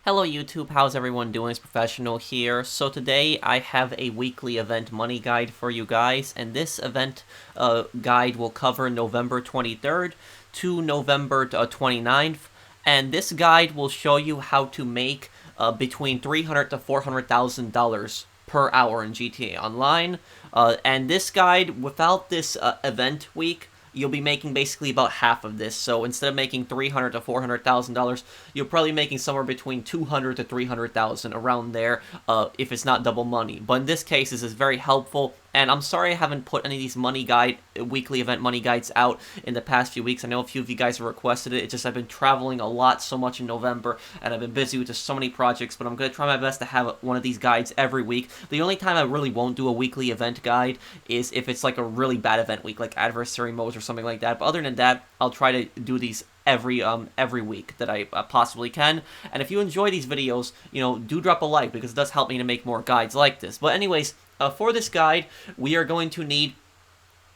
Hello YouTube, how's everyone doing? It's Professional here. So today I have a weekly event money guide for you guys, and this event guide will cover November 23rd to November 29th, and this guide will show you how to make between $300,000 to $400,000 per hour in GTA Online, and this guide, without this event week, you'll be making basically about half of this. So instead of making $300,000 to $400,000, you're probably making somewhere between $200,000 to $300,000 around there, if it's not double money. But in this case, this is very helpful. And I'm sorry I haven't put any of these weekly event money guides out in the past few weeks. I know a few of you guys have requested it. It's just I've been traveling a lot so much in November, and I've been busy with just so many projects, but I'm going to try my best to have one of these guides every week. The only time I really won't do a weekly event guide is if it's like a really bad event week, like adversary modes or something like that. But other than that, I'll try to do these every week that I possibly can. And if you enjoy these videos, do drop a like, because it does help me to make more guides like this. But anyways, for this guide, we are going to need,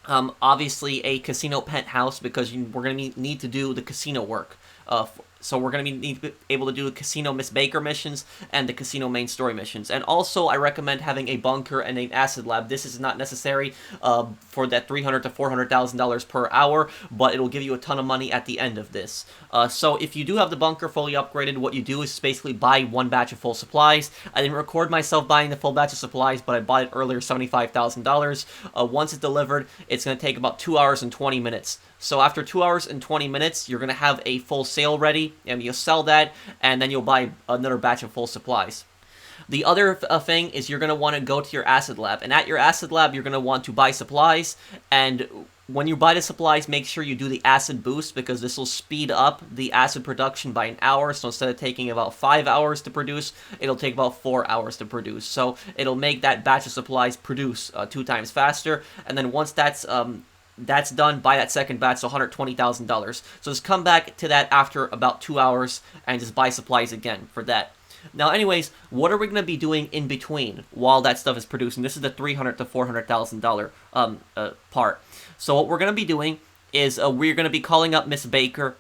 obviously, a casino penthouse, because we're going to need to do the casino work. So we're going to be able to do the casino Miss Baker missions and the casino main story missions. And also, I recommend having a bunker and an acid lab. This is not necessary for that $300,000 to $400,000 per hour, but it'll give you a ton of money at the end of this. So if you do have the bunker fully upgraded, what you do is basically buy one batch of full supplies. I didn't record myself buying the full batch of supplies, but I bought it earlier, $75,000. Once it's delivered, it's going to take about 2 hours and 20 minutes. So after 2 hours and 20 minutes, you're going to have a full sale ready, and you'll sell that, and then you'll buy another batch of full supplies. The other thing is you're going to want to go to your acid lab, and at your acid lab, you're going to want to buy supplies, and when you buy the supplies, make sure you do the acid boost, because this will speed up the acid production by an hour. So instead of taking about 5 hours to produce, it'll take about 4 hours to produce. So it'll make that batch of supplies produce 2 times faster, and then once that's done, buy that second batch, so $120,000. So just come back to that after about 2 hours and just buy supplies again for that. Now, anyways, what are we going to be doing in between while that stuff is producing? This is the $300,000 to $400,000 part. So what we're going to be doing is we're going to be calling up Miss Baker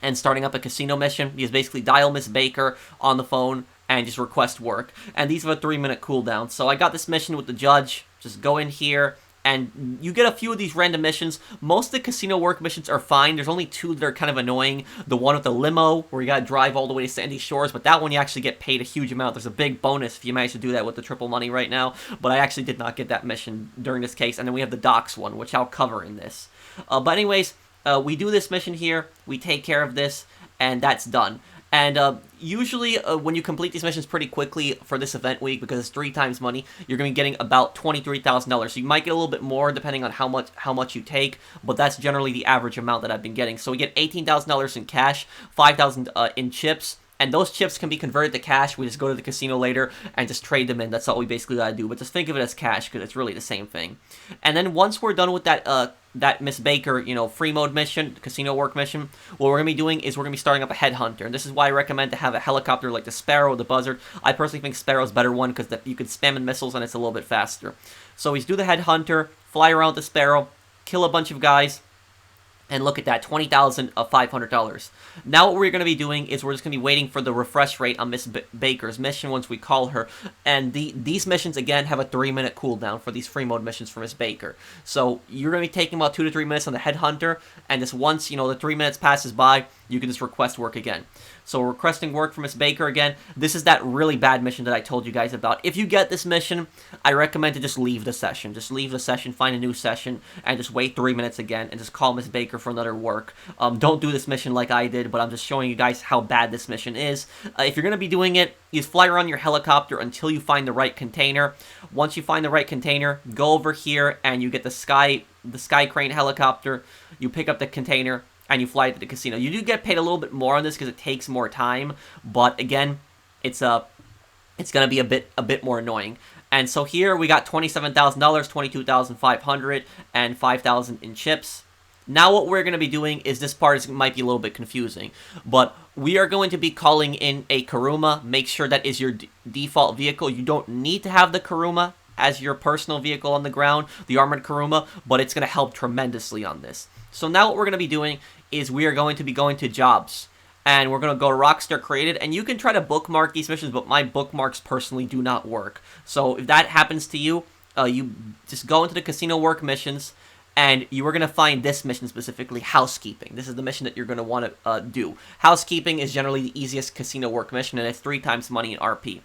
and starting up a casino mission. You just basically dial Miss Baker on the phone and just request work. And these have a 3-minute cooldown. So I got this mission with the judge. Just go in here, and you get a few of these random missions. Most of the casino work missions are fine. There's only 2 that are kind of annoying. The one with the limo, where you gotta drive all the way to Sandy Shores, but that one you actually get paid a huge amount. There's a big bonus if you manage to do that with the triple money right now, but I actually did not get that mission during this case. And then we have the docks one, which I'll cover in this. But anyways, we do this mission here, we take care of this, and that's done. And usually, when you complete these missions pretty quickly for this event week, because it's 3 times money, you're going to be getting about $23,000. So you might get a little bit more depending on how much you take, but that's generally the average amount that I've been getting. So we get $18,000 in cash, $5,000 in chips, and those chips can be converted to cash. We just go to the casino later and just trade them in. That's all we basically gotta do. But just think of it as cash, because it's really the same thing. And then once we're done with that Miss Baker, free mode mission, casino work mission, what we're going to be doing is we're going to be starting up a headhunter. And this is why I recommend to have a helicopter like the Sparrow or the Buzzard. I personally think Sparrow's a better one, because you can spam in missiles and it's a little bit faster. So we do the headhunter, fly around the Sparrow, kill a bunch of guys, and look at that, $20,500. Now what we're going to be doing is we're just going to be waiting for the refresh rate on Miss Baker's mission once we call her. And these missions, again, have a 3-minute cooldown for these free mode missions for Miss Baker. So you're going to be taking about 2 to 3 minutes on the headhunter, and just once, the 3 minutes passes by, you can just request work again. So we're requesting work for Miss Baker again. This is that really bad mission that I told you guys about. If you get this mission, I recommend to just leave the session. Just leave the session, find a new session, and just wait 3 minutes again, and just call Miss Baker for another work. Don't do this mission like I did, but I'm just showing you guys how bad this mission is. If you're going to be doing it, you just fly around your helicopter until you find the right container. Once you find the right container, go over here, and you get the Sky Crane helicopter. You pick up the container, and you fly to the casino. You do get paid a little bit more on this because it takes more time, but again, it's gonna be a bit more annoying. And so here we got $27,000, $22,500, and $5,000 in chips. Now what we're gonna be doing is, this part might be a little bit confusing, but we are going to be calling in a Kuruma. Make sure that is your default vehicle. You don't need to have the Kuruma as your personal vehicle on the ground, the armored Kuruma, but it's gonna help tremendously on this. So now what we're going to be doing is we are going to be going to jobs. and we're going to go Rockstar Created, and you can try to bookmark these missions, but my bookmarks personally do not work. So if that happens to you, you just go into the casino work missions, and you are going to find this mission specifically, Housekeeping. This is the mission that you're going to want to do. Housekeeping is generally the easiest casino work mission, and it's 3 times money in RP.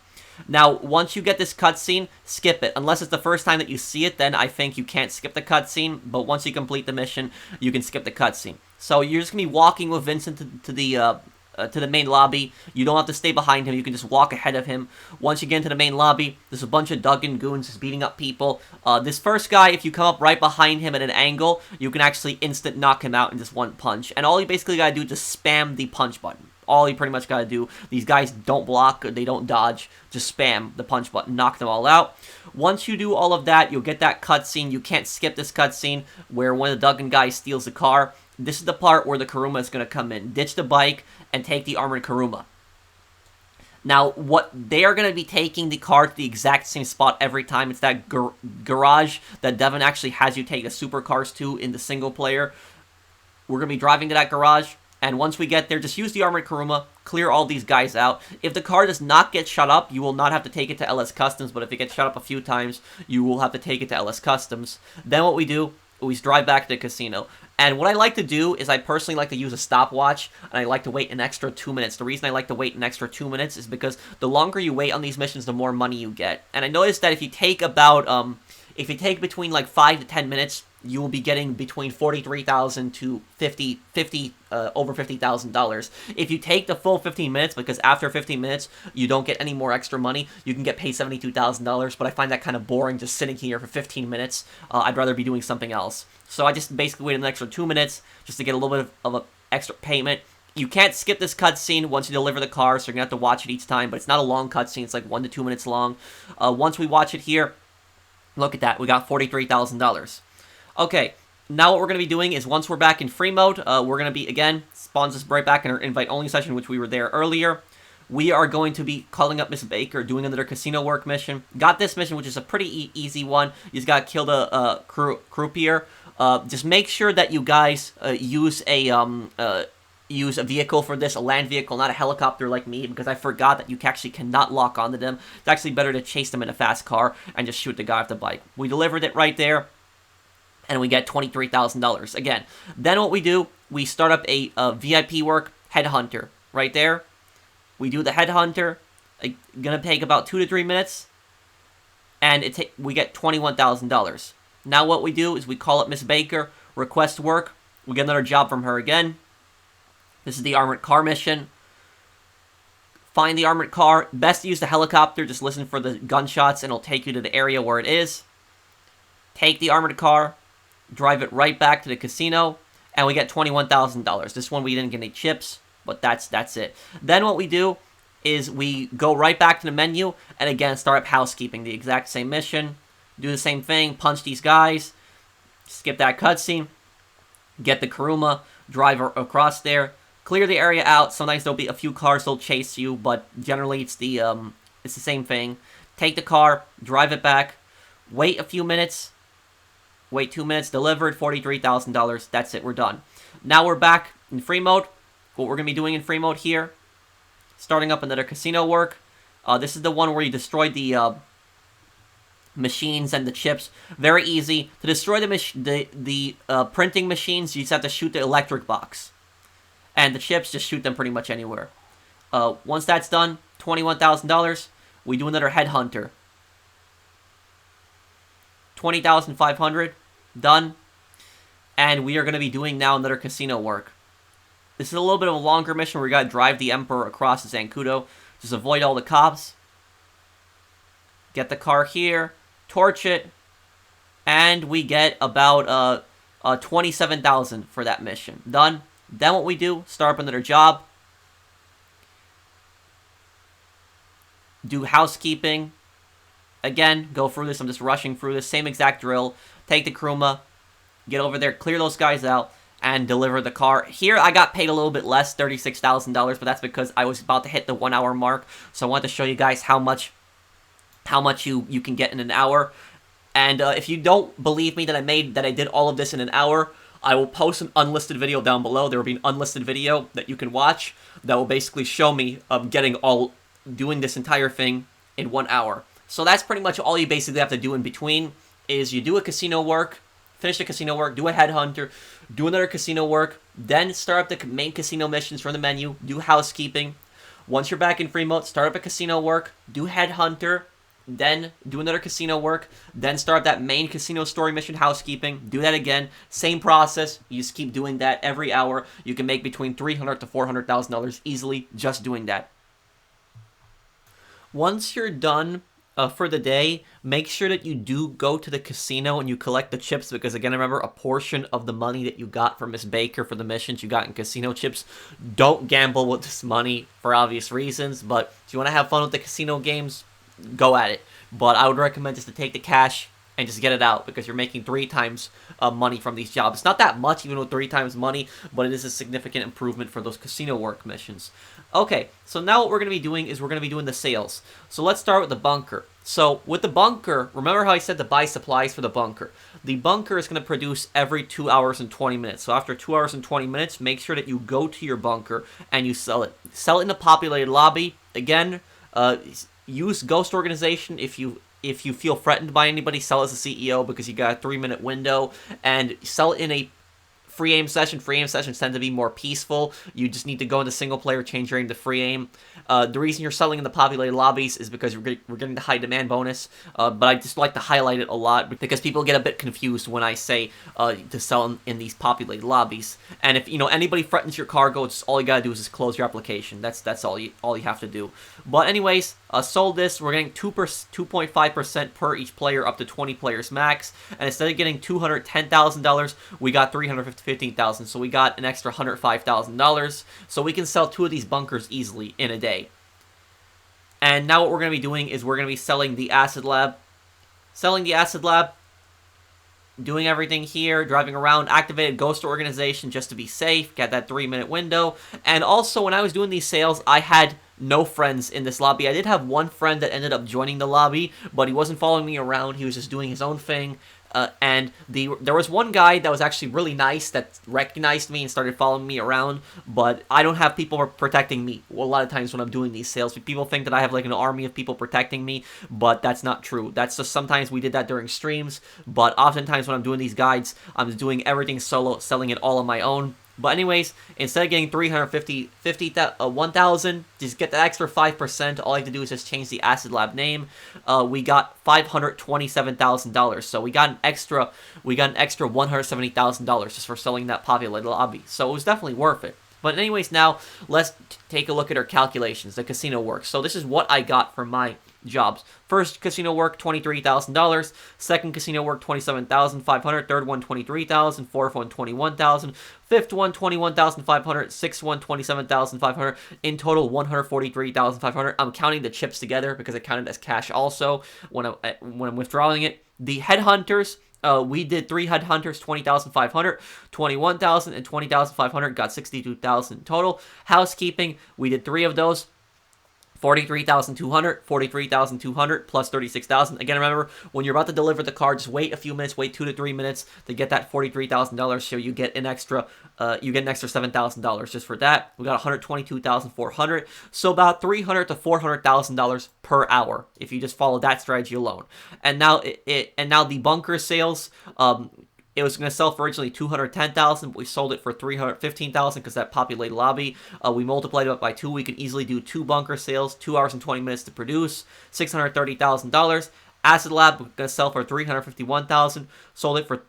Now, once you get this cutscene, skip it. Unless it's the first time that you see it, then I think you can't skip the cutscene, but once you complete the mission, you can skip the cutscene. So you're just going to be walking with Vincent to the main lobby. You don't have to stay behind him. You can just walk ahead of him. Once you get into the main lobby, there's a bunch of Duggan goons just beating up people. This first guy, if you come up right behind him at an angle, you can actually instant knock him out in just one punch. And all you basically gotta do is just spam the punch button. All you pretty much gotta do. These guys don't block, they don't dodge. Just spam the punch button, knock them all out. Once you do all of that, you'll get that cutscene. You can't skip this cutscene where one of the Duggan guys steals the car. This is the part where the Kuruma is going to come in. Ditch the bike and take the armored Kuruma. Now, what they are going to be taking the car to the exact same spot every time. It's that garage that Devin actually has you take the supercars to in the single player. We're going to be driving to that garage, and once we get there, just use the armored Kuruma, clear all these guys out. If the car does not get shut up, you will not have to take it to LS Customs, but if it gets shut up a few times, you will have to take it to LS Customs. Then what we do, we drive back to the casino. And what I like to do is I personally like to use a stopwatch, and I like to wait an extra 2 minutes. The reason I like to wait an extra 2 minutes is because the longer you wait on these missions, the more money you get. And I noticed that if you take about, between like 5 to 10 minutes, you will be getting between $43,000 to over $50,000. If you take the full 15 minutes, because after 15 minutes, you don't get any more extra money, you can get paid $72,000, but I find that kind of boring just sitting here for 15 minutes. I'd rather be doing something else. So I just basically waited an extra 2 minutes just to get a little bit of an extra payment. You can't skip this cutscene once you deliver the car, so you're going to have to watch it each time, but it's not a long cutscene. It's like 1 to 2 minutes long. Once we watch it here, look at that. We got $43,000. Okay, now what we're going to be doing is once we're back in free mode, we're going to be, again, spawns us right back in our invite-only session, which we were there earlier. We are going to be calling up Miss Baker, doing another casino work mission. Got this mission, which is a pretty easy one. You just got to kill the croupier. Just make sure that you guys use a vehicle for this, a land vehicle, not a helicopter like me, because I forgot that you actually cannot lock onto them. It's actually better to chase them in a fast car and just shoot the guy off the bike. We delivered it right there, and we get $23,000. Again, then what we do, we start up a VIP work, Headhunter, right there. We do the Headhunter, gonna take about 2 to 3 minutes, and we get $21,000. Now what we do is we call up Miss Baker, request work, we get another job from her again. This is the armored car mission. Find the armored car. Best to use the helicopter. Just listen for the gunshots and it'll take you to the area where it is. Take the armored car. Drive it right back to the casino. And we get $21,000. This one we didn't get any chips. But that's it. Then what we do is we go right back to the menu. And again, start up housekeeping. The exact same mission. Do the same thing. Punch these guys. Skip that cutscene. Get the Kuruma. Drive across there. Clear the area out. Sometimes there'll be a few cars that'll chase you, but generally it's the same thing. Take the car, drive it back, wait a few minutes, wait 2 minutes, delivered, $43,000. That's it, we're done. Now we're back in free mode. What we're going to be doing in free mode here, starting up another casino work. This is the one where you destroy the machines and the chips. Very easy. To destroy the printing machines, you just have to shoot the electric box. And the chips, just shoot them pretty much anywhere. Once that's done, $21,000. We do another Headhunter. $20,500. Done. And we are going to be doing now another casino work. This is a little bit of a longer mission where we got to drive the Emperor across the Zancudo. Just avoid all the cops. Get the car here. Torch it. And we get about $27,000 for that mission. Done. Then what we do, start up another job. Do housekeeping. Again, go through this. I'm just rushing through this. Same exact drill. Take the Kuruma. Get over there. Clear those guys out. And deliver the car. Here, I got paid a little bit less, $36,000. But that's because I was about to hit the 1 hour mark. So I want to show you guys how much you can get in an hour. And if you don't believe me that I did all of this in an hour, I will post an unlisted video down below. There will be an unlisted video that you can watch that will basically show me doing this entire thing in 1 hour. So that's pretty much all you basically have to do in between, is you do a casino work, finish the casino work, do a headhunter, do another casino work, then start up the main casino missions from the menu, do housekeeping. Once you're back in free mode, start up a casino work, do headhunter, then do another casino work, then start that main casino story mission, housekeeping, do that again, same process. You just keep doing that every hour. You can make between $300,000 to $400,000 easily just doing that. Once you're done for the day, make sure that you do go to the casino and you collect the chips, because again, remember, a portion of the money that you got from Miss Baker for the missions you got in casino chips. Don't gamble with this money for obvious reasons, but if you want to have fun with the casino games, go at it. But I would recommend just to take the cash and just get it out, because you're making 3 times money from these jobs. It's not that much, even with 3 times money, but it is a significant improvement for those casino work missions. Okay, so now what we're going to be doing is we're going to be doing the sales. So let's start with the bunker. So with the bunker, remember how I said to buy supplies for the bunker? The bunker is going to produce every 2 hours and 20 minutes. So after 2 hours and 20 minutes, make sure that you go to your bunker and you sell it. Sell it in a populated lobby. Again, use Ghost Organization if you feel threatened by anybody. Sell as a CEO, because you got a 3-minute window, and sell it in a free aim session. Free aim sessions tend to be more peaceful. You just need to go into single player, change your aim to free aim. The reason you're selling in the populated lobbies is because we're getting the high demand bonus, but I just like to highlight it a lot because people get a bit confused when I say to sell in these populated lobbies. And if anybody threatens your cargo, it's all you gotta do is just close your application. That's all you have to do. But anyways, sold this. We're getting 2.5% per each player, up to 20 players max. And instead of getting $210,000, we got $315,000. So we got an extra $105,000. So we can sell 2 of these bunkers easily in a day. And now what we're going to be doing is we're going to be selling the Acid Lab. Selling the Acid Lab. Doing everything here, driving around, activated Ghost Organization just to be safe, got that 3-minute window. And also, when I was doing these sales, I had no friends in this lobby. I did have one friend that ended up joining the lobby, but he wasn't following me around. He was just doing his own thing. And there was one guy that was actually really nice that recognized me and started following me around, but I don't have people protecting me. Well, a lot of times when I'm doing these sales, people think that I have like an army of people protecting me, but that's not true. That's just sometimes we did that during streams, but oftentimes when I'm doing these guides, I'm just doing everything solo, selling it all on my own. But anyways, instead of getting 1,000, just get that extra 5%. All I have to do is just change the Acid Lab name. We got $527,000. So we got an extra $170,000 just for selling that populated lobby. So it was definitely worth it. But anyways, now let's take a look at our calculations, the casino work. So this is what I got from my jobs. First casino work, $23,000. Second casino work, $27,500. Third one, $23,000. Fourth one, $21,000. Fifth one, $21,500. Sixth one, $27,500. In total, $143,500. I'm counting the chips together because it counted as cash also when I'm withdrawing it. The headhunters. We did 3 headhunters, $20,500, $21,000, and $20,500, got $62,000 total. Housekeeping, we did 3 of those, $43,200, $43,200, plus $36,000. Again, remember, when you're about to deliver the car, just wait a few minutes, wait 2 to 3 minutes to get that $43,000, so you get an extra $7,000 just for that. We got $122,400, so about $300,000 to $400,000 per hour if you just follow that strategy alone. And now now the bunker sales. It was going to sell for originally $210,000, but we sold it for $315,000 because that populated lobby. We multiplied it by 2. We can easily do 2 bunker sales, 2 hours and 20 minutes to produce, $630,000. Acid Lab, we're going to sell for $351,000, sold it for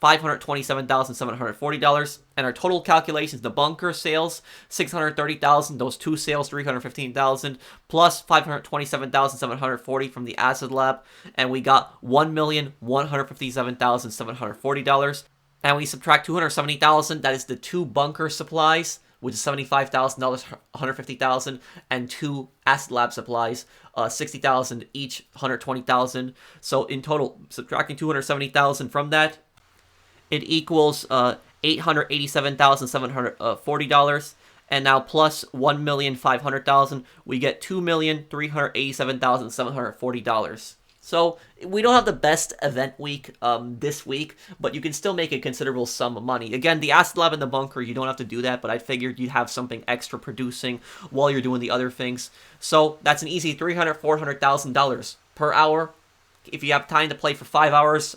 $527,740. And our total calculations, the bunker sales, $630,000, those 2 sales, $315,000, plus $527,740 from the Acid Lab, and we got $1,157,740. And we subtract $270,000, that is the 2 bunker supplies, which is $75,000, $150,000, and 2 Acid Lab supplies, $60,000 each, $120,000. So in total, subtracting $270,000 from that, it equals $887,740, and now plus $1,500,000, we get $2,387,740. So we don't have the best event week this week, but you can still make a considerable sum of money. Again, the Acid Lab and the Bunker, you don't have to do that, but I figured you'd have something extra producing while you're doing the other things. So that's an easy $300,000, $400,000 per hour. If you have time to play for 5 hours,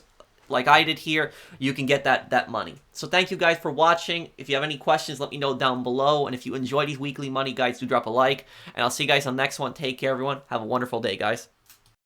like I did here, you can get that money. So thank you guys for watching. If you have any questions, let me know down below. And if you enjoy these weekly money guides, do drop a like. And I'll see you guys on the next one. Take care, everyone. Have a wonderful day, guys.